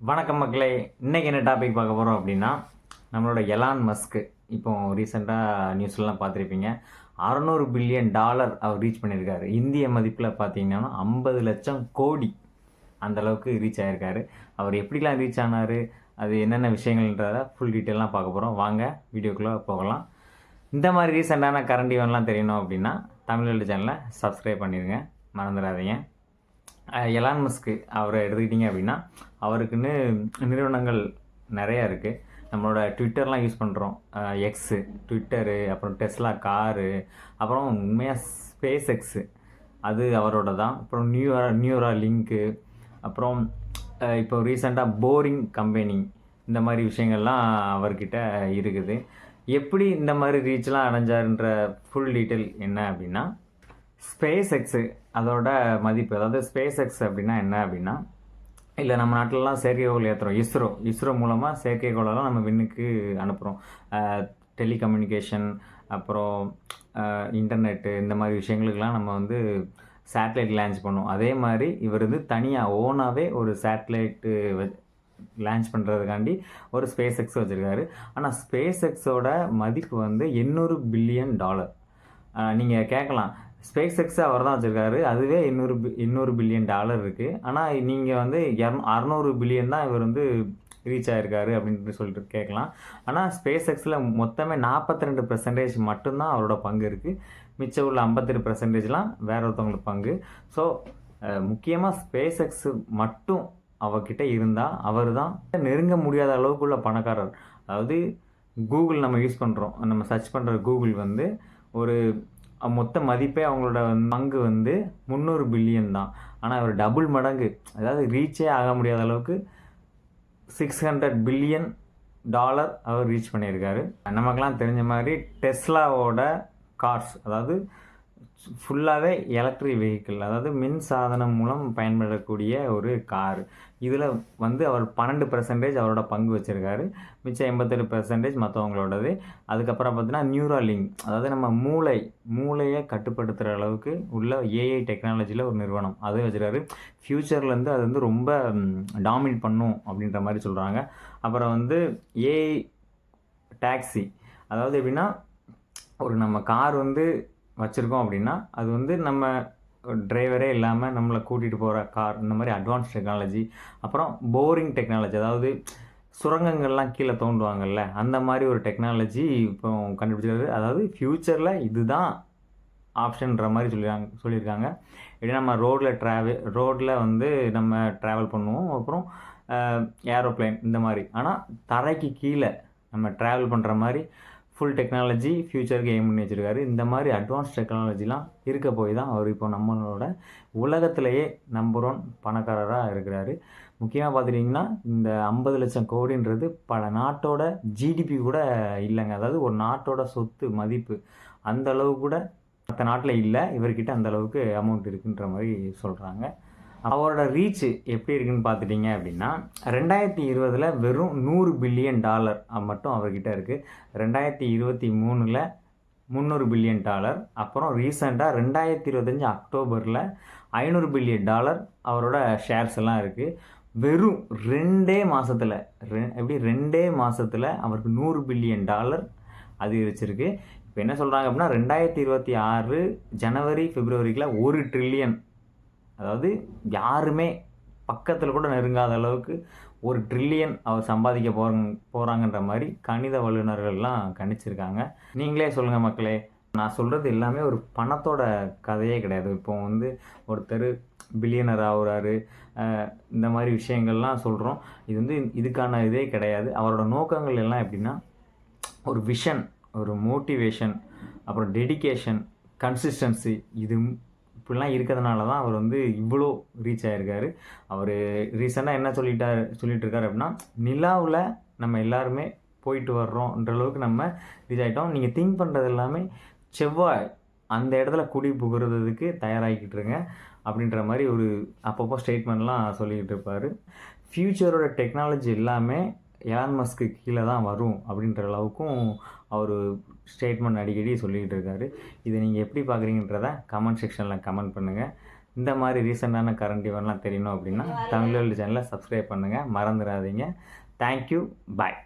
வணக்கம் மக்களே. இன்றைக்கி என்ன டாபிக் பார்க்க போகிறோம் அப்படின்னா, நம்மளோட எலான் மஸ்க்கு இப்போ ரீசெண்டாக நியூஸ்லாம் பார்த்துருப்பீங்க. $600 பில்லியன் அவர் ரீச் பண்ணியிருக்காரு. இந்திய மதிப்பில் பார்த்தீங்கன்னா 50,00,000 கோடி அந்த அளவுக்கு ரீச் ஆகியிருக்காரு. அவர் எப்படிலாம் ரீச் ஆனார், அது என்னென்ன விஷயங்கள்ன்றத ஃபுல் டீட்டெயிலாம் பார்க்க போகிறோம். வாங்க வீடியோக்குள்ளே போகலாம். இந்த மாதிரி ரீசெண்டான கரண்ட் ஈவெண்ட்லாம் தெரியணும் அப்படின்னா தமிழ் வேர்ல்டு சேனலை சப்ஸ்கிரைப் பண்ணிடுங்க, மறந்துடாதீங்க. எலான் மஸ்க்கு அவரை எடுத்துக்கிட்டிங்க அப்படின்னா, அவருக்குன்னு நிறுவனங்கள் நிறையா இருக்குது. நம்மளோட ட்விட்டர்லாம் யூஸ் பண்ணுறோம். எக்ஸு, ட்விட்டரு, அப்புறம் டெஸ்லா காரு, அப்புறம் உண்மையாக ஸ்பேஸ் எக்ஸு அது அவரோட தான். அப்புறம் நியூரா லிங்க்கு, அப்புறம் இப்போ ரீசெண்டாக போரிங் கம்பெனி, இந்த மாதிரி விஷயங்கள்லாம் அவர்கிட்ட இருக்குது. எப்படி இந்த மாதிரி ரீச்லாம் அடைஞ்சாருன்ற ஃபுல் டீட்டெயில் என்ன அப்படின்னா, ஸ்பேஸ் எக்ஸு அதோட மதிப்பு, அதாவது ஸ்பேஸ் எக்ஸ் அப்படின்னா என்ன அப்படின்னா, இல்லை நம்ம நாட்டிலலாம் செயற்கைக்கோள் ஏற்றுறோம். இஸ்ரோ மூலமாக செயற்கைக்கோளெல்லாம் நம்ம விண்ணுக்கு அனுப்புகிறோம். டெலிகம்யூனிகேஷன், அப்புறம் இன்டர்நெட்டு, இந்த மாதிரி விஷயங்களுக்கெல்லாம் நம்ம வந்து சேட்டலைட் லான்ச் பண்ணுவோம். அதே மாதிரி இவர் வந்து தனியாக ஓனாகவே ஒரு சேட்டலைட்டு லான்ச் பண்ணுறதுக்காண்டி ஒரு ஸ்பேஸ் எக்ஸ் வச்சுருக்காரு. ஆனால் ஸ்பேஸ் எக்ஸோட மதிப்பு வந்து $800 பில்லியன். நீங்கள் கேட்கலாம், ஸ்பேஸ் எக்ஸை அவர் தான் வச்சுருக்காரு, அதுவே $800 பில்லியன் இருக்குது. ஆனால் நீங்கள் வந்து 600 பில்லியன் தான் இவர் வந்து ரீச் ஆகிருக்காரு அப்படின்ட்டு சொல்லிட்டு கேட்கலாம். ஆனால் ஸ்பேஸ் எக்ஸில் மொத்தமே 42% மட்டும்தான் அவரோட பங்கு இருக்குது. மிச்சம் உள்ள 52%லாம் வேற ஒருத்தவங்களுக்கு பங்கு. ஸோ முக்கியமாக ஸ்பேஸ் எக்ஸு மட்டும் அவர்கிட்ட இருந்தால் அவர் தான் நெருங்க முடியாத அளவுக்குள்ள பணக்காரர். அதாவது கூகுள் நம்ம யூஸ் பண்ணுறோம், நம்ம சர்ச் பண்ணுற கூகுள் வந்து ஒரு மொத்த மதிப்பே அவங்களோட பங்கு வந்து 300 பில்லியன் தான். ஆனால் அவர் டபுள் மடங்கு, அதாவது ரீச்சே ஆக முடியாத அளவுக்கு $600 பில்லியன் அவர் ரீச் பண்ணியிருக்காரு. நமக்கெல்லாம் தெரிஞ்ச மாதிரி டெஸ்லாவோட கார்ஸ், அதாவது ஃபுல்லாகவே எலக்ட்ரிக் வெஹிக்கிள், அதாவது மின் சாதனம் மூலம் பயன்படக்கூடிய ஒரு கார். இதில் வந்து அவர் 12% அவரோட பங்கு வச்சுருக்காரு. மிச்சம் 87% மற்றவங்களோடது. அதுக்கப்புறம் பார்த்தீங்கன்னா நியூரா லிங்க், அதாவது நம்ம மூளையை கட்டுப்படுத்துகிற அளவுக்கு உள்ள ஏஐ டெக்னாலஜியில் ஒரு நிறுவனம், அது வச்சுருக்காரு. ஃப்யூச்சர்லேருந்து அது வந்து ரொம்ப டாமினேட் பண்ணும் அப்படின்ற மாதிரி சொல்கிறாங்க. அப்புறம் வந்து ஏஐ டாக்ஸி, அதாவது எப்படின்னா, ஒரு நம்ம கார் வந்து வச்சுருக்கோம் அப்படின்னா அது வந்து நம்ம டிரைவரே இல்லாமல் நம்மளை கூட்டிகிட்டு போகிற கார், இந்த மாதிரி அட்வான்ஸ் டெக்னாலஜி. அப்புறம் போரிங் டெக்னாலஜி, அதாவது சுரங்கங்கள்லாம் கீழே தோண்டுவாங்கல்ல, அந்த மாதிரி ஒரு டெக்னாலஜி இப்போ கண்டுபிடிச்சிருக்காரு. அதாவது ஃப்யூச்சரில் இதுதான் ஆப்ஷன்ற மாதிரி சொல்லியிருக்காங்க. எப்படின்னா நம்ம ரோட்டில் வந்து நம்ம ட்ராவல் பண்ணுவோம், அப்புறம் ஏரோப்ளேன் இந்த மாதிரி. ஆனால் தரைக்கு கீழே நம்ம ட்ராவல் பண்ணுற மாதிரி ஃபுல் டெக்னாலஜி ஃப்யூச்சருக்கு எய்ம் பண்ணி வச்சுருக்காரு. இந்த மாதிரி அட்வான்ஸ் டெக்னாலஜிலாம் இருக்க போய் தான் அவர் இப்போ நம்மளோட உலகத்திலேயே நம்பர் 1 பணக்காரராக இருக்கிறாரு. முக்கியமாக பார்த்துட்டிங்கன்னா, இந்த 50,00,000 கோடின்றது பல நாட்டோட ஜிடிபி கூட இல்லைங்க. அதாவது ஒரு நாட்டோட சொத்து மதிப்பு அந்த அளவு கூட மற்ற நாட்டில் இல்லை. இவர்கிட்ட அந்த அளவுக்கு அமௌண்ட் இருக்குன்ற மாதிரி சொல்கிறாங்க. அவரோட ரீச்சு எப்படி இருக்குன்னு பார்த்துட்டிங்க அப்படின்னா, 2020 வெறும் $100 பில்லியன் மட்டும் அவர்கிட்ட இருக்குது. 2023 $300 பில்லியன். அப்புறம் ரீசெண்டாக 2025 அக்டோபரில் $500 பில்லியன் அவரோட ஷேர்ஸ் எல்லாம் இருக்குது. வெறும் 2 மாதத்தில் எப்படி 2 மாதத்தில் அவருக்கு $100 பில்லியன் அதிகரிச்சிருக்கு. இப்போ என்ன சொல்கிறாங்க அப்படின்னா, 2026 ஜனவரி பிப்ரவரிக்குள்ள 1 ட்ரில்லியன், அதாவது யாருமே பக்கத்தில் கூட நெருங்காத அளவுக்கு 1 ட்ரில்லியன் அவர் சம்பாதிக்க போகிறாங்கன்ற மாதிரி கணித வல்லுநர்கள்லாம் கணிச்சிருக்காங்க. நீங்களே சொல்லுங்கள் மக்களே, நான் சொல்கிறது எல்லாமே ஒரு பணத்தோட கதையே கிடையாது. இப்போ வந்து ஒருத்தர் பில்லியனர் ஆகுறாரு, இந்த மாதிரி விஷயங்கள்லாம் சொல்கிறோம். இது வந்து இதுக்கான இதே கிடையாது. அவரோட நோக்கங்கள் எல்லாம் எப்படின்னா, ஒரு விஷன், ஒரு மோட்டிவேஷன், அப்புறம் டெடிகேஷன், கன்சிஸ்டன்சி, இது இப்படிலாம் இருக்கிறதுனால தான் அவர் வந்து இவ்வளோ ரீச் ஆகிருக்காரு. அவர் ரீசெண்டாக என்ன சொல்லிட்டு இருக்காரு அப்படின்னா, நிலாவில் நம்ம எல்லாருமே போயிட்டு வர்றோன்ற அளவுக்கு நம்ம ரீச் ஆகிட்டோம். நீங்கள் திங்க் பண்ணுறது எல்லாமே செவ்வாய் அந்த இடத்துல குடி புகுறதுக்கு தயாராகிக்கிட்டு இருங்க அப்படின்ற மாதிரி ஒரு அப்பப்போ ஸ்டேட்மெண்ட்லாம் சொல்லிக்கிட்டு இருப்பார். ஃப்யூச்சரோட டெக்னாலஜி எல்லாமே எலான் மஸ்க்கு கீழே தான் வரும் அப்படின்ற அளவுக்கும் அவர் ஸ்டேட்மெண்ட் அடிக்கடி சொல்லிக்கிட்டு இருக்காரு. இதை நீங்கள் எப்படி பார்க்குறீங்கன்றத கமெண்ட் செக்ஷனில் கமெண்ட் பண்ணுங்கள். இந்த மாதிரி ரீசெண்டான கரண்ட் ஈவெண்ட்லாம் தெரியணும் அப்படின்னா தமிழ் வேர்ல்டு சேனலை சப்ஸ்கிரைப் பண்ணுங்கள், மறந்துடாதீங்க. தேங்க்யூ, பாய்.